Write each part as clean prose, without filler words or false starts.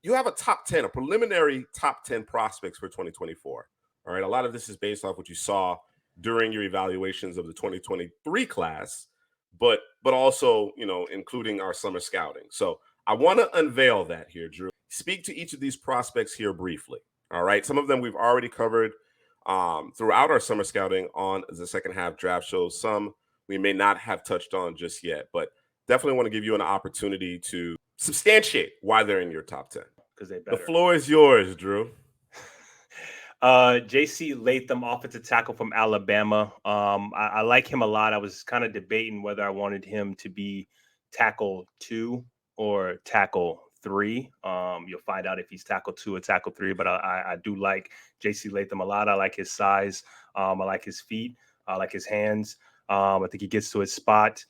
you have a top 10, a preliminary top 10 prospects for 2024. All right. A lot of this is based off what you saw during your evaluations of the 2023 class, but also, including our summer scouting. So I want to unveil that here, Drew. Speak to each of these prospects here briefly. All right. Some of them we've already covered throughout our summer scouting on the second half draft shows. Some we may not have touched on just yet, but definitely want to give you an opportunity to substantiate why they're in your top 10. Because they better. The floor is yours, Drew. JC Latham, offensive tackle from Alabama. I like him a lot. I was kind of debating whether I wanted him to be tackle 2 or tackle 3. You'll find out if he's tackle 2 or tackle 3, but I do like JC Latham a lot. I like his size. I like his feet. I like his hands. I think he gets to his spot.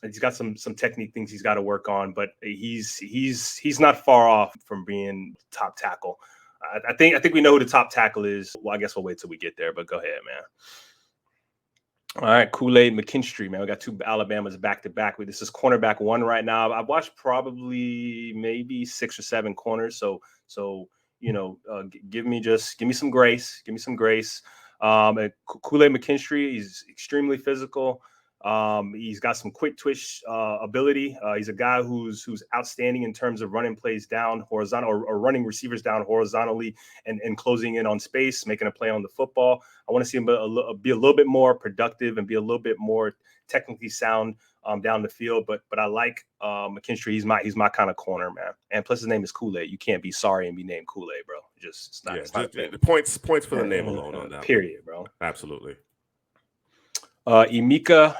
He's got some technique things he's got to work on, but he's not far off from being top tackle. I think we know who the top tackle is. Well, I guess we'll wait till we get there, but go ahead, man. All right, KoolAid McKinstry, man. We got 2 Alabamas back to back. This is cornerback 1 right now. I've watched probably maybe 6 or 7 corners. So give me some grace. Give me some grace. KoolAid McKinstry, he's extremely physical. He's got some quick twitch ability. He's a guy who's outstanding in terms of running plays down horizontal or running receivers down horizontally and closing in on space, making a play on the football. I want to see him be a little bit more productive and be a little bit more technically sound down the field. But I like McKinstry. He's my kind of corner, man. And plus his name is KoolAid. You can't be sorry and be named KoolAid, bro. It's not the points for the name alone on that. Period, bro. Absolutely. Emeka,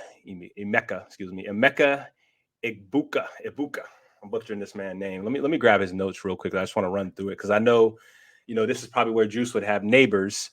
Ibuka. I'm butchering this man's name. Let me grab his notes real quick. I just want to run through it because I know, this is probably where Juice would have neighbors.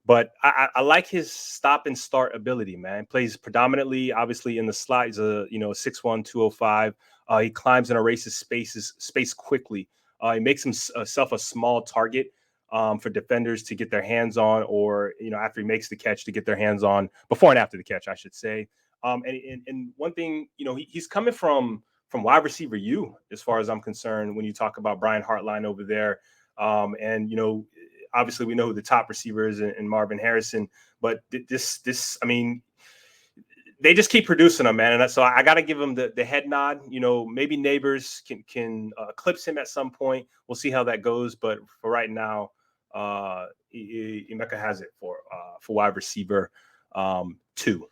But I like his stop and start ability, man. Plays predominantly, obviously, in the slot. He's a 6'1", 205. He climbs and erases space quickly. He makes himself a small target for defenders to get their hands on, or after he makes the catch to get their hands on, before and after the catch, I should say. And one thing, he's coming from wide receiver U, as far as I'm concerned, when you talk about Brian Hartline over there. Obviously we know who the top receiver is in Marvin Harrison, but this, I mean, they just keep producing them, man. And so I got to give him the head nod. Maybe neighbors can eclipse him at some point. We'll see how that goes. But for right now, Emeka has it for wide receiver 2.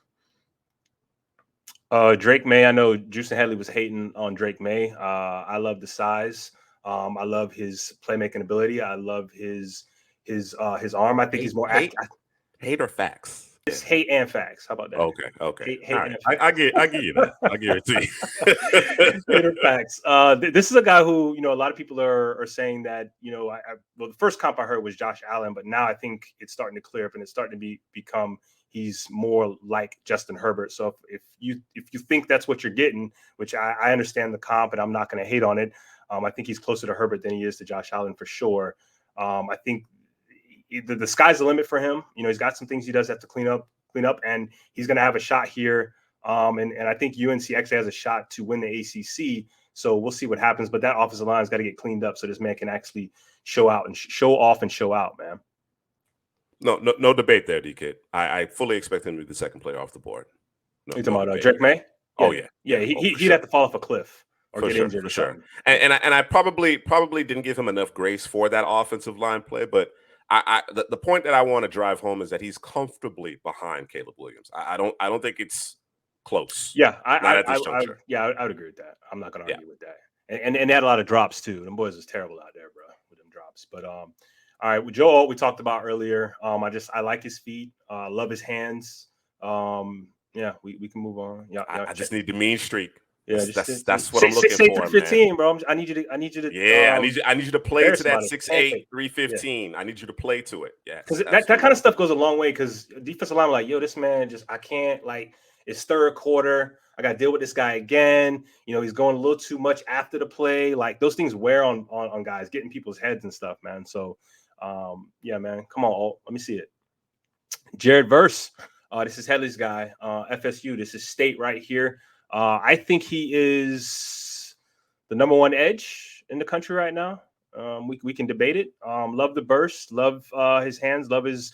Drake May. I know Juice and Headley was hating on Drake May. I love the size. I love his playmaking ability. I love his arm. I think he's more hate or facts. It's hate and facts. How about that? Okay. Hate right. I give you that. I give it to you. Hate or facts. This is a guy who, a lot of people are saying that, well, the first comp I heard was Josh Allen, but now I think it's starting to clear up and it's starting to become he's more like Justin Herbert. So if you think that's what you're getting, which I understand the comp and I'm not going to hate on it. I think he's closer to Herbert than he is to Josh Allen for sure. I think the sky's the limit for him. He's got some things he does have to clean up, and he's going to have a shot here. And I think UNC actually has a shot to win the ACC. So we'll see what happens. But that offensive line has got to get cleaned up so this man can actually show out and show off and show out, man. No debate there, DK. I fully expect him to be the second player off the board. You talking about Drake May? Oh yeah. He'd have to fall off a cliff or get injured for or sure. something. And I probably didn't give him enough grace for that offensive line play, but the point that I want to drive home is that he's comfortably behind Caleb Williams. I don't think it's close. Yeah, at this juncture. I would agree with that. I'm not going to argue with that. And they had a lot of drops too. Them boys was terrible out there, bro, with them drops. But all right, with Joel, we talked about earlier. I like his feet. Love his hands. We can move on. I just need the mean streak. Yeah, that's what I'm looking for, 6'8", 315, man. Bro. I need you to. Yeah, I need you to play to that 6'8", 315. Yeah. I need you to play to it. Yeah, because that kind of stuff goes a long way. Because defensive line, like, yo, this man I can't. Like, it's third quarter. I got to deal with this guy again. He's going a little too much after the play. Like, those things wear on guys, getting people's heads and stuff, man. So, yeah, man, come on, let me see it. Jared Verse. This is Headley's guy. FSU. This is State right here. I think he is the number 1 edge in the country right now. We can debate it. Love the burst, love his hands, love his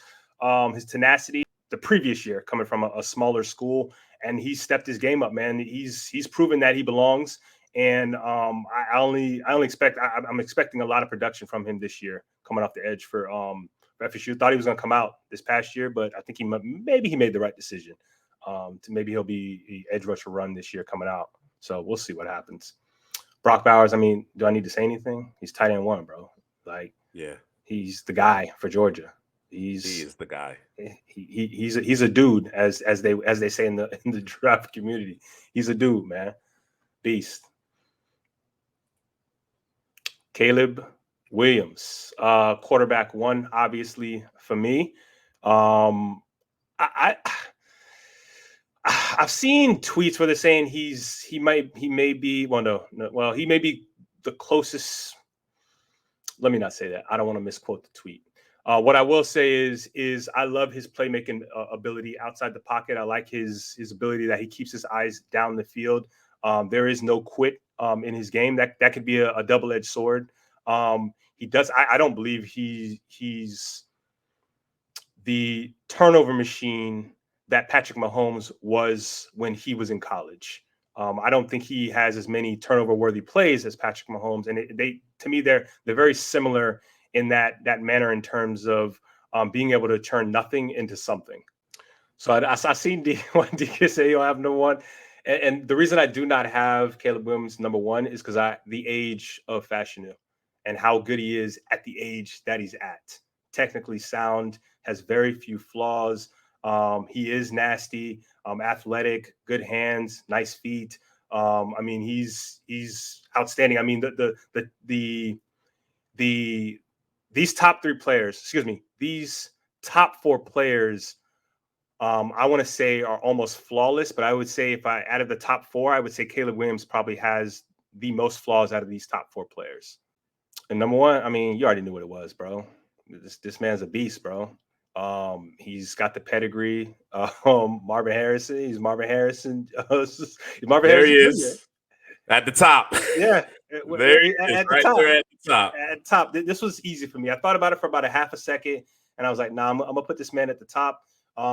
tenacity. The previous year, coming from a smaller school, and he stepped his game up, man. He's proven that he belongs. And I'm expecting a lot of production from him this year, coming off the edge for FSU. Thought he was going to come out this past year, but I think maybe he made the right decision. Maybe he'll be the edge rusher run this year coming out. So we'll see what happens. Brock Bowers, I mean, do I need to say anything? He's tight end 1, bro. Like, yeah, he's the guy for Georgia. He is the guy. He's a dude, as they say in the draft community. He's a dude, man. Beast. Caleb Williams, quarterback 1, obviously for me. I've seen tweets where they're saying he may be the closest. Let me not say that. I don't want to misquote the tweet. What I will say is I love his playmaking ability outside the pocket. I like his ability that he keeps his eyes down the field. There is no quit in his game. That could be a double-edged sword. He does. I don't believe he's the turnover machine that Patrick Mahomes was when he was in college. I don't think he has as many turnover-worthy plays as Patrick Mahomes, and to me they're very similar in that manner in terms of being able to turn nothing into something. So I seen DK say you'll have number 1. And the reason I do not have Caleb Williams number 1 is because the age of Fashanu and how good he is at the age that he's at. Technically sound, has very few flaws. He is nasty, athletic, good hands, nice feet. I mean, he's outstanding. I mean, these top 3 players, these top 4 players, I want to say are almost flawless, but I would say out of the top 4, I would say Caleb Williams probably has the most flaws out of these top 4 players. And number 1, I mean, you already knew what it was, bro. This man's a beast, bro. He's got the pedigree. Marvin Harrison. He's Marvin Harrison. Marvin there Harrison he is. Jr. At the top. Yeah. There he is, right there at the top. At the top. This was easy for me. I thought about it for about a half a second, and I was like, nah, I'm going to put this man at the top.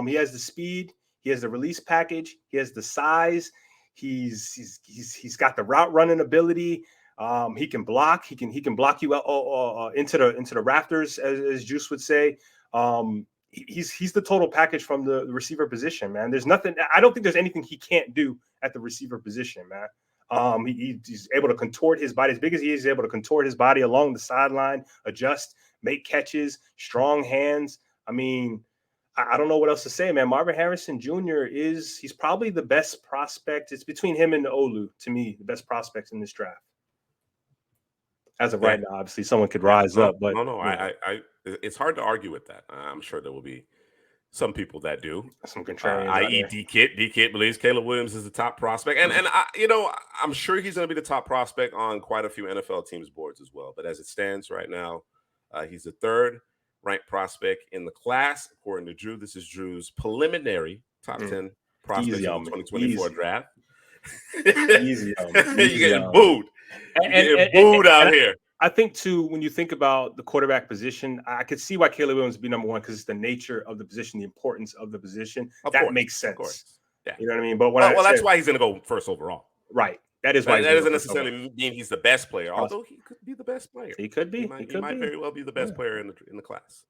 He has the speed. He has the release package. He has the size. He's got the route running ability. He can block. He can block you into the rafters, as Juice would say. He's the total package from the receiver position, man. There's nothing. I don't think there's anything he can't do at the receiver position, man. He's able to contort his body as big as he is. He's able to contort his body along the sideline, adjust, make catches, strong hands. I mean, I don't know what else to say, man. Marvin Harrison Jr. he's probably the best prospect. It's between him and Olu, to me, the best prospects in this draft. As of right now, obviously, someone could rise up, but it's hard to argue with that. I'm sure there will be some people that do. Some contrarians, i.e., D-Kit believes Caleb Williams is the top prospect, and I'm sure he's going to be the top prospect on quite a few NFL teams' boards as well. But as it stands right now, he's the 3rd ranked prospect in the class, according to Drew. This is Drew's preliminary top 10 prospects in the 2024 draft. Easy, you're getting booed. You're booed out here. I think too, when you think about the quarterback position, I could see why Caleb Williams would be number 1 because it's the nature of the position, the importance of the position. That makes sense. Of course. Yeah. You know what I mean? But that's why he's going to go first overall. Right. That is why. That doesn't necessarily mean he's the best player, although he could be the best player. He could be. He might very well be the best player in the class.